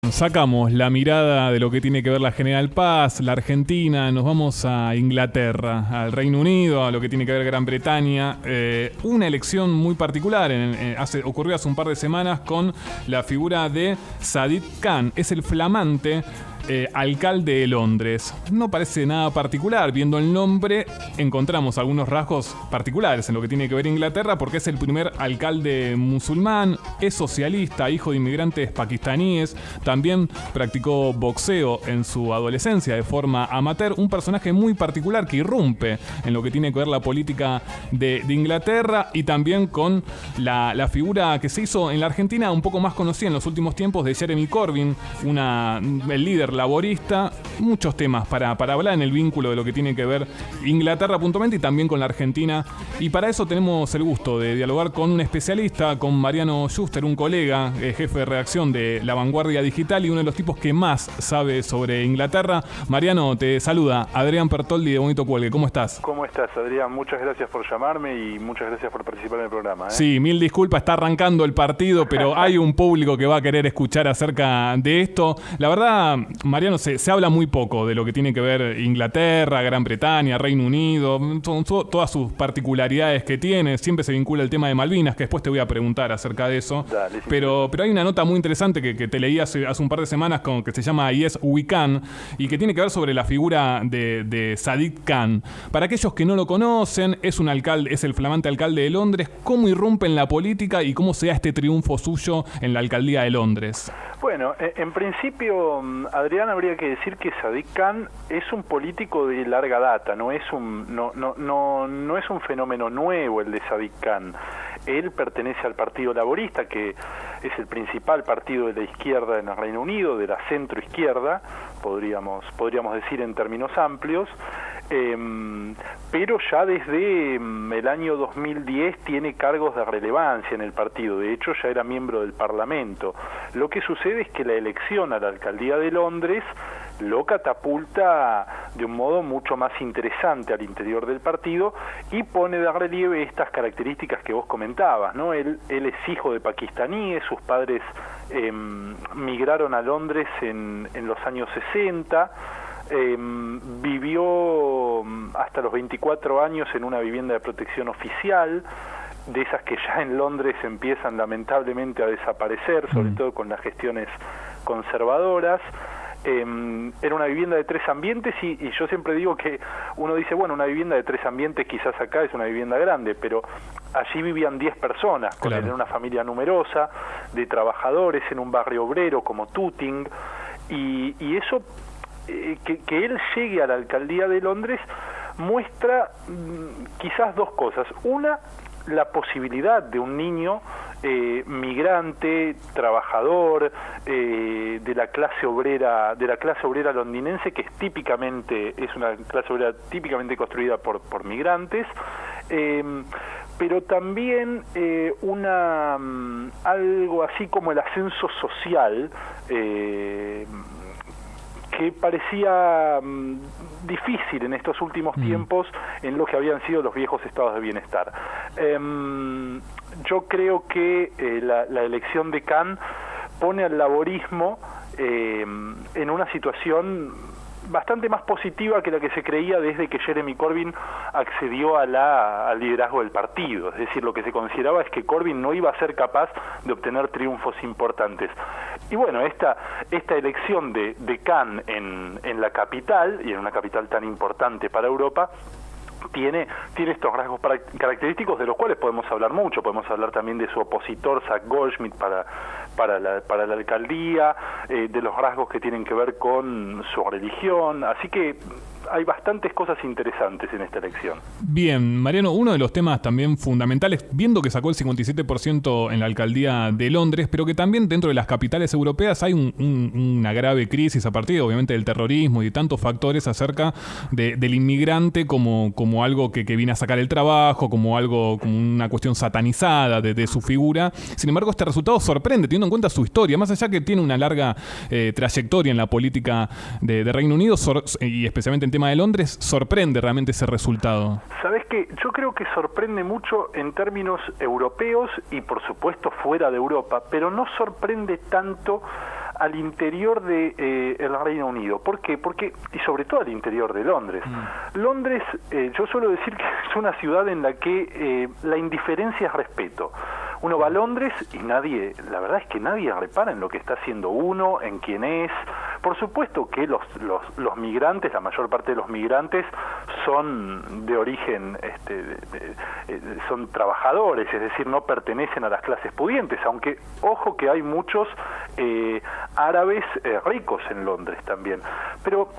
Sacamos la mirada de lo que tiene que ver la General Paz, la Argentina, nos vamos a Inglaterra, al Reino Unido, a lo que tiene que ver Gran Bretaña. Una elección muy particular ocurrió hace un par de semanas con la figura de Sadiq Khan. Es el flamante alcalde de Londres. No parece nada particular. Viendo el nombre, encontramos algunos rasgos particulares en lo que tiene que ver Inglaterra, porque es el primer alcalde musulmán, es socialista, hijo de inmigrantes pakistaníes, también practicó boxeo en su adolescencia de forma amateur. Un personaje muy particular que irrumpe en lo que tiene que ver la política de Inglaterra, y también con la figura que se hizo en la Argentina un poco más conocida en los últimos tiempos, de Jeremy Corbyn, el líder laborista. Muchos temas para hablar en el vínculo de lo que tiene que ver Inglaterra puntualmente y también con la Argentina. Y para eso tenemos el gusto de dialogar con un especialista, con Mariano Schuster, un colega, jefe de redacción de La Vanguardia Digital y uno de los tipos que más sabe sobre Inglaterra. Mariano, te saluda Adrián Pertoldi de Bonito Cuelgue. ¿Cómo estás? ¿Cómo estás, Adrián? Muchas gracias por llamarme y muchas gracias por participar en el programa. Sí, mil disculpas, está arrancando el partido, pero hay un público que va a querer escuchar acerca de esto. La verdad, Mariano, se habla muy poco de lo que tiene que ver Inglaterra, Gran Bretaña, Reino Unido, todas sus particularidades que tiene. Siempre se vincula el tema de Malvinas, que después te voy a preguntar acerca de eso. Dale, sí. Pero hay una nota muy interesante que te leí hace un par de semanas que se llama Yes We Can, y que tiene que ver sobre la figura de Sadiq Khan. Para aquellos que no lo conocen, es el flamante alcalde de Londres. ¿Cómo irrumpe en la política y cómo se da este triunfo suyo en la alcaldía de Londres? Bueno, en principio, Adrián, habría que decir que Sadiq Khan es un político de larga data, no es un fenómeno nuevo el de Sadiq Khan. Él pertenece al Partido Laborista, que es el principal partido de la izquierda en el Reino Unido, de la centroizquierda, podríamos decir en términos amplios, pero ya desde el año 2010 tiene cargos de relevancia en el partido. De hecho, ya era miembro del Parlamento. Lo que sucede es que la elección a la alcaldía de Londres lo catapulta de un modo mucho más interesante al interior del partido y pone de relieve estas características que vos comentabas, ¿no? Él es hijo de pakistaníes, sus padres migraron a Londres en los años 60, vivió hasta los 24 años en una vivienda de protección oficial, de esas que ya en Londres empiezan lamentablemente a desaparecer, sobre todo con las gestiones conservadoras. Era una vivienda de 3 ambientes y yo siempre digo que uno dice, bueno, una vivienda de 3 ambientes quizás acá es una vivienda grande, pero allí vivían 10 personas, con él, en una familia numerosa de trabajadores en un barrio obrero como Tooting, y eso, que él llegue a la alcaldía de Londres muestra quizás dos cosas. Una, la posibilidad de un niño migrante, trabajador, de la clase obrera londinense, que es una clase obrera típicamente construida por migrantes, pero también algo así como el ascenso social, que parecía difícil en estos últimos tiempos en lo que habían sido los viejos estados de bienestar. Yo creo que la elección de Khan pone al laborismo en una situación bastante más positiva que la que se creía desde que Jeremy Corbyn accedió al liderazgo del partido. Es decir, lo que se consideraba es que Corbyn no iba a ser capaz de obtener triunfos importantes. Y bueno, esta elección de Khan en la capital, y en una capital tan importante para Europa, tiene estos rasgos característicos de los cuales podemos hablar mucho. Podemos hablar también de su opositor, Zach Goldschmidt, para la alcaldía, de los rasgos que tienen que ver con su religión. Así que hay bastantes cosas interesantes en esta elección. Bien, Mariano, uno de los temas también fundamentales, viendo que sacó el 57% en la alcaldía de Londres, pero que también dentro de las capitales europeas hay una grave crisis a partir, obviamente, del terrorismo y de tantos factores acerca del inmigrante como algo que viene a sacar el trabajo, como una cuestión satanizada de su figura. Sin embargo, este resultado sorprende, teniendo en cuenta su historia, más allá que tiene una larga trayectoria en la política de Reino Unido y especialmente en tema de Londres, sorprende realmente ese resultado. ¿Sabés qué? Yo creo que sorprende mucho en términos europeos y por supuesto fuera de Europa, pero no sorprende tanto al interior de el Reino Unido. ¿Por qué? Y sobre todo al interior de Londres. Londres, yo suelo decir que es una ciudad en la que la indiferencia es respeto. Uno va a Londres y la verdad es que nadie repara en lo que está haciendo uno, en quién es. Por supuesto que los migrantes, la mayor parte de los migrantes son de origen, son trabajadores, es decir, no pertenecen a las clases pudientes, aunque ojo que hay muchos árabes ricos en Londres también. Pero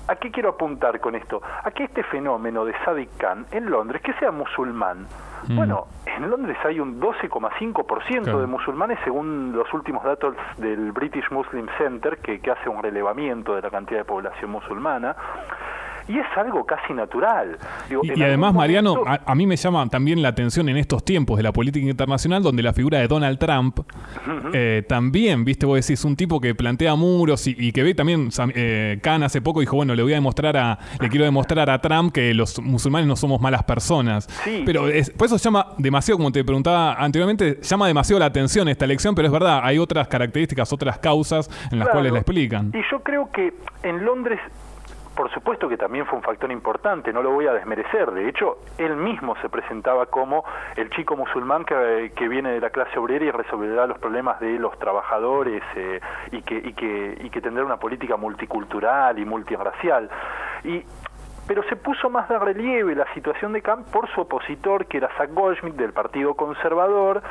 ¿a qué quiero apuntar con esto? A que este fenómeno de Sadiq Khan en Londres, que sea musulmán, bueno, en Londres hay un 12,5% de musulmanes según los últimos datos del British Muslim Center, que hace un relevamiento de la cantidad de población musulmana. Y es algo casi natural. Digo, y además, Mariano, a mí me llama también la atención en estos tiempos de la política internacional, donde la figura de Donald Trump también, viste, vos decís, un tipo que plantea muros y que ve también, Khan hace poco dijo, bueno, le quiero demostrar a Trump que los musulmanes no somos malas personas. Sí. Pero por eso llama demasiado, como te preguntaba anteriormente, llama demasiado la atención esta elección, pero es verdad, hay otras características, otras causas en las cuales la explican. Y yo creo que en Londres, por supuesto que también fue un factor importante, no lo voy a desmerecer. De hecho, él mismo se presentaba como el chico musulmán que viene de la clase obrera y resolverá los problemas de los trabajadores y que tendrá una política multicultural y multirracial. Pero se puso más de relieve la situación de Khan por su opositor, que era Zach Goldsmith, del Partido Conservador,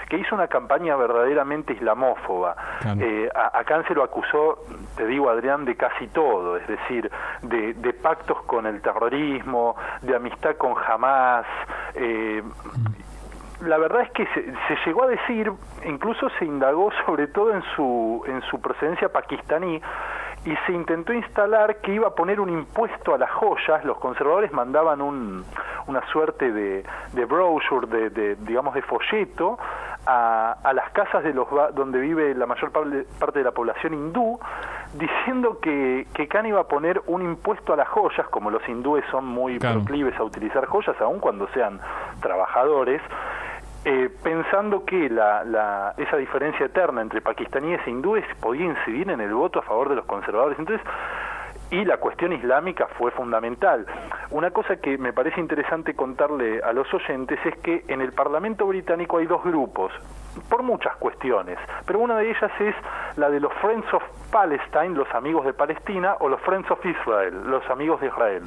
que hizo una campaña verdaderamente islamófoba. Claro. A Khan se lo acusó, te digo, Adrián, de casi todo, es decir, de pactos con el terrorismo, de amistad con Hamas. La verdad es que se llegó a decir, incluso se indagó sobre todo en su procedencia pakistaní, y se intentó instalar que iba a poner un impuesto a las joyas. Los conservadores mandaban una suerte de brochure, digamos de folleto, a las casas donde vive la mayor parte de la población hindú, diciendo que Khan iba a poner un impuesto a las joyas, como los hindúes son muy proclives a utilizar joyas, aun cuando sean trabajadores, pensando que esa diferencia eterna entre pakistaníes e hindúes podía incidir en el voto a favor de los conservadores. Entonces, y la cuestión islámica fue fundamental. Una cosa que me parece interesante contarle a los oyentes es que en el Parlamento británico hay dos grupos, por muchas cuestiones, pero una de ellas es la de los Friends of Palestine, los amigos de Palestina, o los Friends of Israel, los amigos de Israel.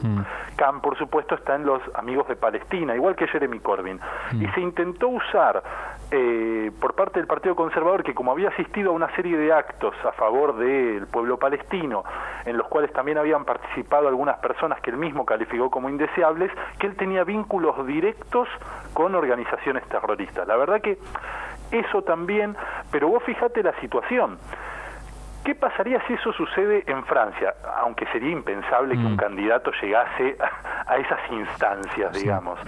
Khan, por supuesto, está en los amigos de Palestina, igual que Jeremy Corbyn. Y se intentó usar por parte del Partido Conservador, que como había asistido a una serie de actos a favor del pueblo palestino, en los cuales también habían participado algunas personas que él mismo calificó como indeseables, que él tenía vínculos directos con organizaciones terroristas. La verdad que eso también, pero vos fíjate la situación. ¿Qué pasaría si eso sucede en Francia? Aunque sería impensable que un candidato llegase a esas instancias, digamos.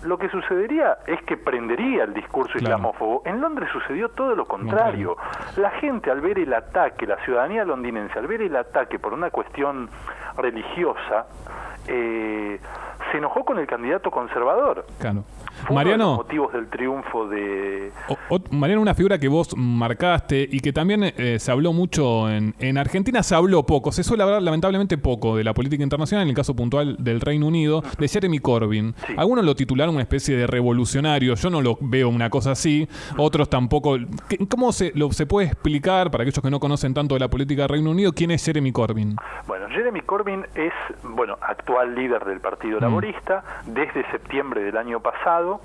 Lo que sucedería es que prendería el discurso islamófobo. En Londres sucedió todo lo contrario. La gente, al ver el ataque, la ciudadanía londinense, al ver el ataque por una cuestión religiosa, se enojó con el candidato conservador. Claro. Fue Mariano, uno de los motivos del triunfo de... Mariano, una figura que vos marcaste y que también se habló mucho en Argentina, se habló poco, se suele hablar lamentablemente poco de la política internacional, en el caso puntual del Reino Unido, de Jeremy Corbyn. Sí. Algunos lo titularon una especie de revolucionario, yo no lo veo una cosa así, otros tampoco. ¿Cómo se puede explicar, para aquellos que no conocen tanto de la política del Reino Unido, quién es Jeremy Corbyn? Bueno, Jeremy Corbyn es, actual líder del Partido Laborista desde septiembre del año pasado.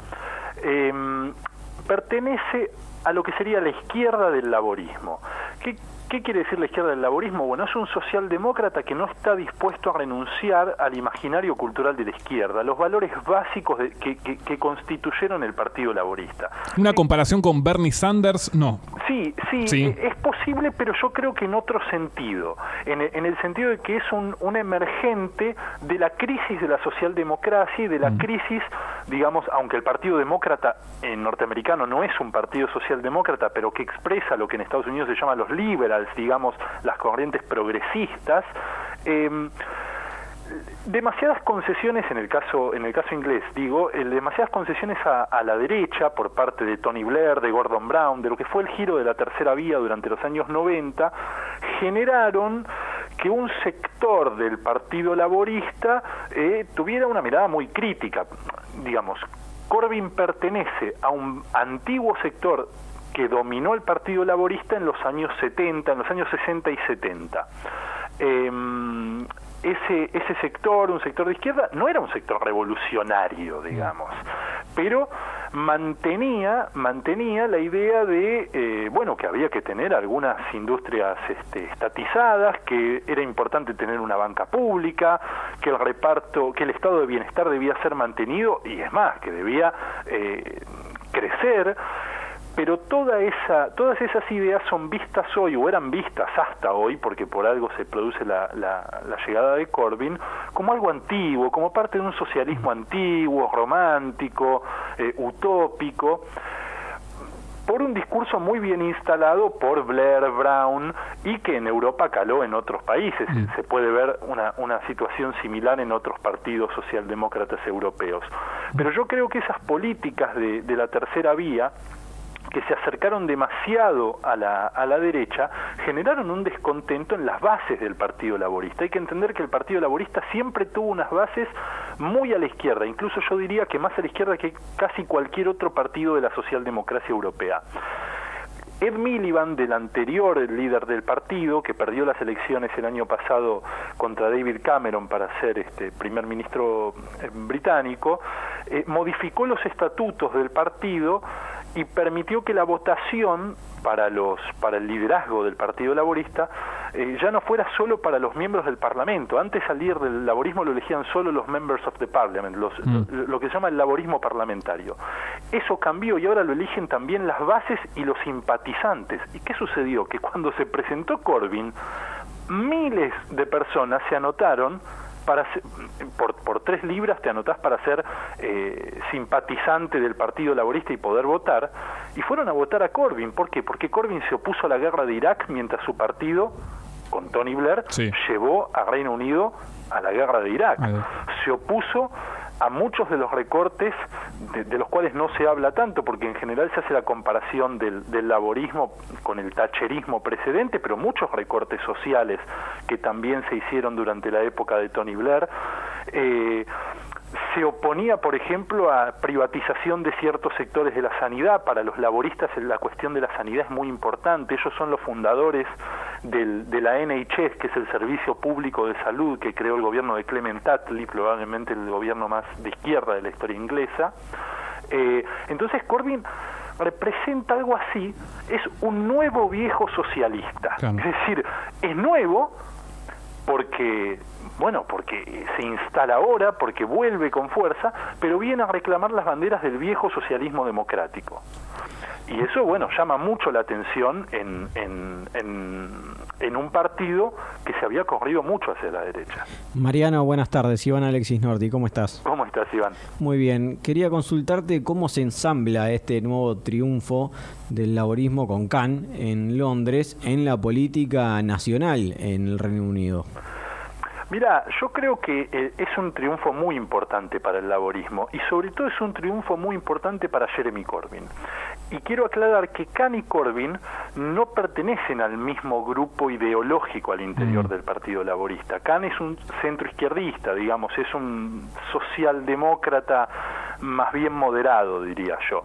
Pertenece a lo que sería la izquierda del laborismo. ¿Qué quiere decir la izquierda del laborismo? Bueno, es un socialdemócrata que no está dispuesto a renunciar al imaginario cultural de la izquierda, los valores básicos que constituyeron el Partido Laborista. ¿Una comparación con Bernie Sanders? No. Sí, es posible, pero yo creo que en otro sentido, en el sentido de que es un emergente de la crisis de la socialdemocracia y de la crisis, digamos, aunque el Partido Demócrata norteamericano no es un partido socialdemócrata, pero que expresa lo que en Estados Unidos se llama los liberals, digamos, las corrientes progresistas. demasiadas concesiones en el caso inglés, digo, demasiadas concesiones a la derecha por parte de Tony Blair, de Gordon Brown, de lo que fue el giro de la tercera vía durante los años 90, generaron que un sector del Partido Laborista tuviera una mirada muy crítica. Digamos, Corbyn pertenece a un antiguo sector que dominó el Partido Laborista en los años 70, en los años 60 y 70. Ese sector, un sector de izquierda, no era un sector revolucionario, digamos, pero mantenía la idea de, que había que tener algunas industrias estatizadas, que era importante tener una banca pública, que el reparto, que el estado de bienestar debía ser mantenido, y es más, que debía crecer. Pero todas esas ideas son vistas hoy, o eran vistas hasta hoy, porque por algo se produce la llegada de Corbyn, como algo antiguo, como parte de un socialismo antiguo, romántico, utópico, por un discurso muy bien instalado por Blair, Brown, y que en Europa caló en otros países. Se puede ver una situación similar en otros partidos socialdemócratas europeos. Pero yo creo que esas políticas de la tercera vía, que se acercaron demasiado a la derecha, generaron un descontento en las bases del Partido Laborista. Hay que entender que el Partido Laborista siempre tuvo unas bases muy a la izquierda, incluso yo diría que más a la izquierda que casi cualquier otro partido de la socialdemocracia europea. Ed Miliband, del anterior líder del partido, que perdió las elecciones el año pasado contra David Cameron para ser primer ministro británico, modificó los estatutos del partido y permitió que la votación para el liderazgo del Partido Laborista ya no fuera solo para los miembros del Parlamento. Antes al líder del laborismo lo elegían solo los members of the parliament, lo que se llama el laborismo parlamentario. Eso cambió y ahora lo eligen también las bases y los simpatizantes. ¿Y qué sucedió? Que cuando se presentó Corbyn, miles de personas se anotaron por 3 libras te anotás para ser simpatizante del Partido Laborista y poder votar, y fueron a votar a Corbyn. ¿Por qué? Porque Corbyn se opuso a la guerra de Irak mientras su partido, con Tony Blair, llevó a Reino Unido a la guerra de Irak. Se opuso a muchos de los recortes de los cuales no se habla tanto, porque en general se hace la comparación del laborismo con el thatcherismo precedente, pero muchos recortes sociales que también se hicieron durante la época de Tony Blair. Se oponía, por ejemplo, a privatización de ciertos sectores de la sanidad. Para los laboristas la cuestión de la sanidad es muy importante. Ellos son los fundadores de la NHS, que es el Servicio Público de Salud que creó el gobierno de Clement Attlee, probablemente el gobierno más de izquierda de la historia inglesa. Entonces Corbyn representa algo así, es un nuevo viejo socialista. Claro. Es decir, es nuevo porque se instala ahora, porque vuelve con fuerza, pero viene a reclamar las banderas del viejo socialismo democrático. Y eso, llama mucho la atención en un partido que se había corrido mucho hacia la derecha. Mariano, buenas tardes. Iván Alexis Nordi, ¿cómo estás? ¿Cómo estás, Iván? Muy bien. Quería consultarte cómo se ensambla este nuevo triunfo del laborismo con Khan en Londres en la política nacional en el Reino Unido. Mira, yo creo que es un triunfo muy importante para el laborismo y sobre todo es un triunfo muy importante para Jeremy Corbyn. Y quiero aclarar que Khan y Corbyn no pertenecen al mismo grupo ideológico al interior del Partido Laborista. Khan es un centroizquierdista, digamos, es un socialdemócrata más bien moderado, diría yo.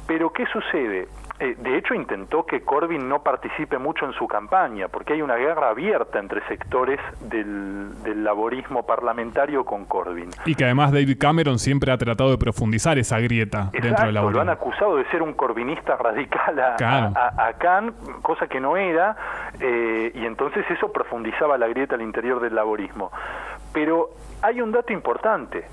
Pero ¿qué sucede? De hecho, intentó que Corbyn no participe mucho en su campaña, porque hay una guerra abierta entre sectores del laborismo parlamentario con Corbyn. Y que además David Cameron siempre ha tratado de profundizar esa grieta dentro del laborismo. Lo han acusado de ser un corbynista radical a Khan, cosa que no era, y entonces eso profundizaba la grieta al interior del laborismo. Pero hay un dato importante.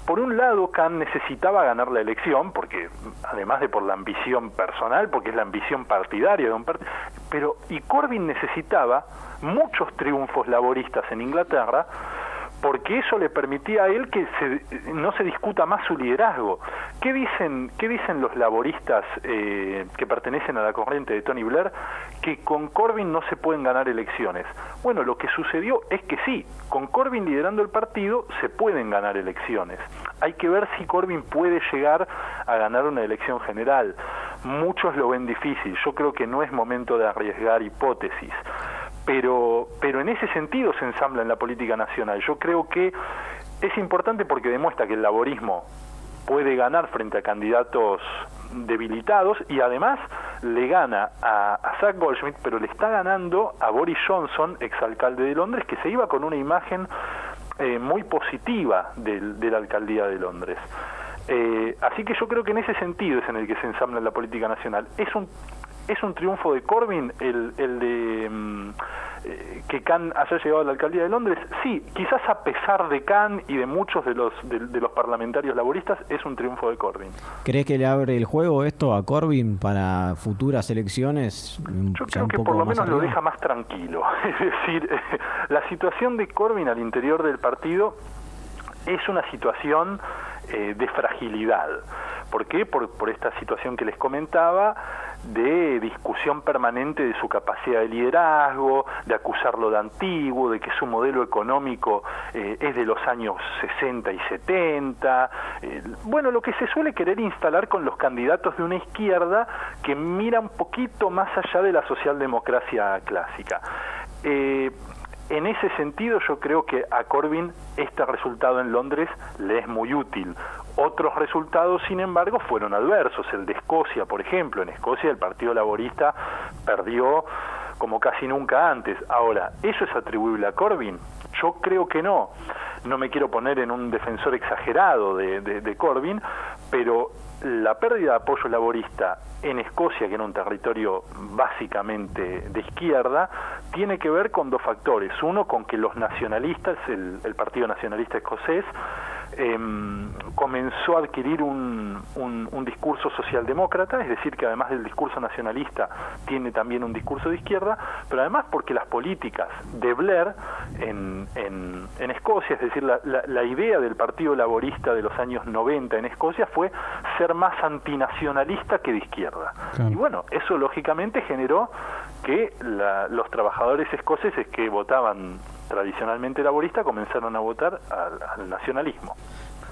Por un lado, Khan necesitaba ganar la elección, porque además de por la ambición personal, porque es la ambición partidaria de un partido, y Corbyn necesitaba muchos triunfos laboristas en Inglaterra, porque eso le permitía a él que no se discuta más su liderazgo. ¿Qué dicen los laboristas que pertenecen a la corriente de Tony Blair? Que con Corbyn no se pueden ganar elecciones. Bueno, lo que sucedió es que sí, con Corbyn liderando el partido se pueden ganar elecciones. Hay que ver si Corbyn puede llegar a ganar una elección general. Muchos lo ven difícil. Yo creo que no es momento de arriesgar hipótesis. Pero en ese sentido se ensambla en la política nacional. Yo creo que es importante porque demuestra que el laborismo puede ganar frente a candidatos debilitados y además le gana a Zach Goldschmidt, pero le está ganando a Boris Johnson, exalcalde de Londres, que se iba con una imagen muy positiva de la alcaldía de Londres. Así que yo creo que en ese sentido es en el que se ensambla la política nacional. ¿Es un triunfo de Corbyn el de que Khan haya llegado a la alcaldía de Londres? Sí, quizás a pesar de Khan y de muchos de los parlamentarios laboristas, es un triunfo de Corbyn. ¿Crees que le abre el juego esto a Corbyn para futuras elecciones? Yo creo que por lo menos lo deja más tranquilo. Es decir, la situación de Corbyn al interior del partido es una situación de fragilidad. ¿Por qué? Por esta situación que les comentaba, de discusión permanente de su capacidad de liderazgo, de acusarlo de antiguo, de que su modelo económico es de los años 60 y 70. Bueno, lo que se suele querer instalar con los candidatos de una izquierda que mira un poquito más allá de la socialdemocracia clásica. En ese sentido yo creo que a Corbyn este resultado en Londres le es muy útil. Otros resultados, sin embargo, fueron adversos. El de Escocia, por ejemplo. En Escocia el Partido Laborista perdió como casi nunca antes. Ahora, ¿eso es atribuible a Corbyn? Yo creo que no. No me quiero poner en un defensor exagerado de Corbyn, pero la pérdida de apoyo laborista en Escocia, que era un territorio básicamente de izquierda, tiene que ver con dos factores. Uno, con que los nacionalistas, el Partido Nacionalista Escocés, comenzó a adquirir un discurso socialdemócrata, es decir, que además del discurso nacionalista tiene también un discurso de izquierda, pero además porque las políticas de Blair en Escocia, es decir, la idea del Partido Laborista de los años 90 en Escocia fue ser más antinacionalista que de izquierda. Claro. Y bueno, eso lógicamente generó que los trabajadores escoceses que votaban tradicionalmente laborista comenzaron a votar al nacionalismo.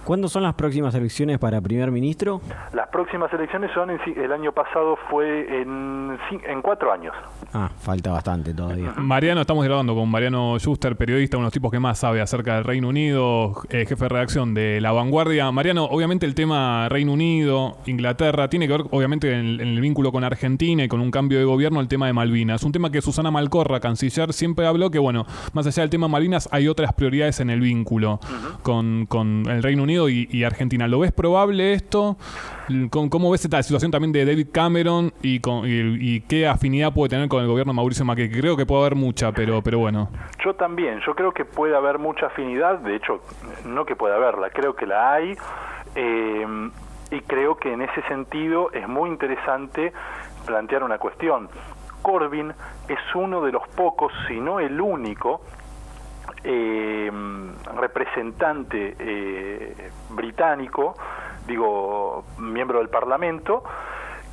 ¿Cuándo son las próximas elecciones para primer ministro? Las próximas elecciones son, el año pasado fue en 4 años. Falta bastante todavía. Mariano, estamos grabando con Mariano Schuster, periodista, uno de los tipos que más sabe acerca del Reino Unido, jefe de redacción de La Vanguardia. Mariano, obviamente el tema Reino Unido, Inglaterra, tiene que ver obviamente en el vínculo con Argentina y con un cambio de gobierno, el tema de Malvinas. Un tema que Susana Malcorra, canciller, siempre habló que, bueno, más allá del tema Malvinas, hay otras prioridades en el vínculo con el Reino Unido y Argentina. ¿Lo ves probable esto? ¿Cómo ves esta situación también de David Cameron y qué afinidad puede tener con el gobierno de Mauricio Macri? Creo que puede haber mucha, pero bueno. Yo también, yo creo que puede haber mucha afinidad, de hecho, no que pueda haberla, creo que la hay, y creo que en ese sentido es muy interesante plantear una cuestión. Corbyn es uno de los pocos, si no el único, representante británico, miembro del Parlamento,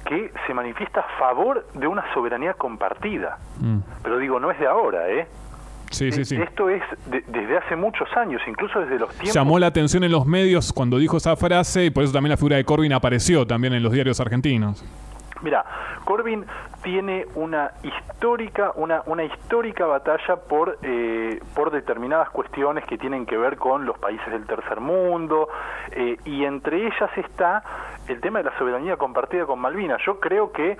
que se manifiesta a favor de una soberanía compartida. Pero no es de ahora, Sí. Esto es desde hace muchos años, incluso desde los tiempos... Llamó la atención en los medios cuando dijo esa frase y por eso también la figura de Corbyn apareció también en los diarios argentinos. Mira, Corbyn tiene una histórica batalla por determinadas cuestiones que tienen que ver con los países del tercer mundo, y entre ellas está el tema de la soberanía compartida con Malvinas. Yo creo que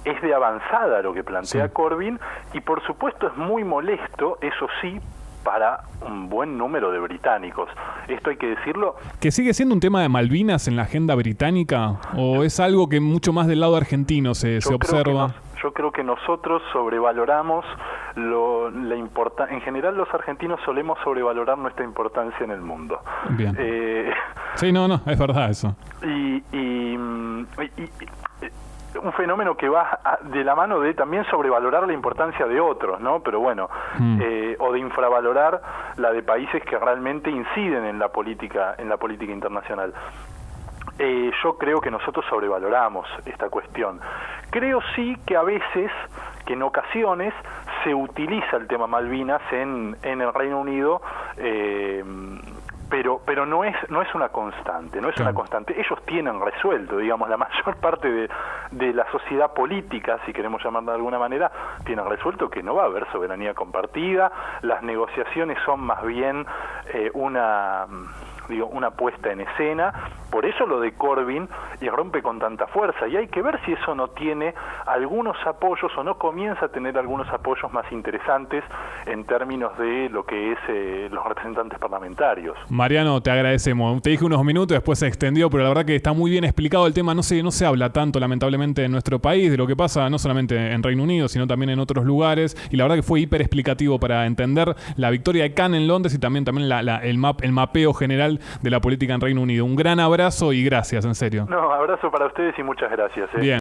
es de avanzada lo que plantea Corbyn, y por supuesto es muy molesto, eso sí, para un buen número de británicos. Esto hay que decirlo. ¿Que sigue siendo un tema de Malvinas en la agenda británica? ¿O es algo que mucho más del lado argentino se observa? Yo creo que nosotros sobrevaloramos la importancia. En general los argentinos solemos sobrevalorar nuestra importancia en el mundo. Bien. Sí, no, es verdad eso. un fenómeno que va de la mano de también sobrevalorar la importancia de otros, ¿no? Pero bueno, o de infravalorar la de países que realmente inciden en la política internacional. Yo creo que nosotros sobrevaloramos esta cuestión. Creo sí que a veces, que en ocasiones, se utiliza el tema Malvinas en el Reino Unido, pero no es una constante, una constante. Ellos tienen resuelto, digamos, la mayor parte de la sociedad política, si queremos llamarla de alguna manera, tienen resuelto que no va a haber soberanía compartida. Las negociaciones son más bien una puesta en escena. Por eso lo de Corbyn irrumpe con tanta fuerza, y hay que ver si eso no tiene algunos apoyos o no comienza a tener algunos apoyos más interesantes en términos de lo que es los representantes parlamentarios. Mariano, te agradecemos. Te dije unos minutos, después se extendió, pero la verdad que está muy bien explicado el tema. No se habla tanto, lamentablemente, en nuestro país de lo que pasa no solamente en Reino Unido, sino también en otros lugares, y la verdad que fue hiper explicativo para entender la victoria de Khan en Londres y también el mapeo general de la política en Reino Unido. Un gran abrazo y gracias, en serio. No, abrazo para ustedes y muchas gracias. Bien.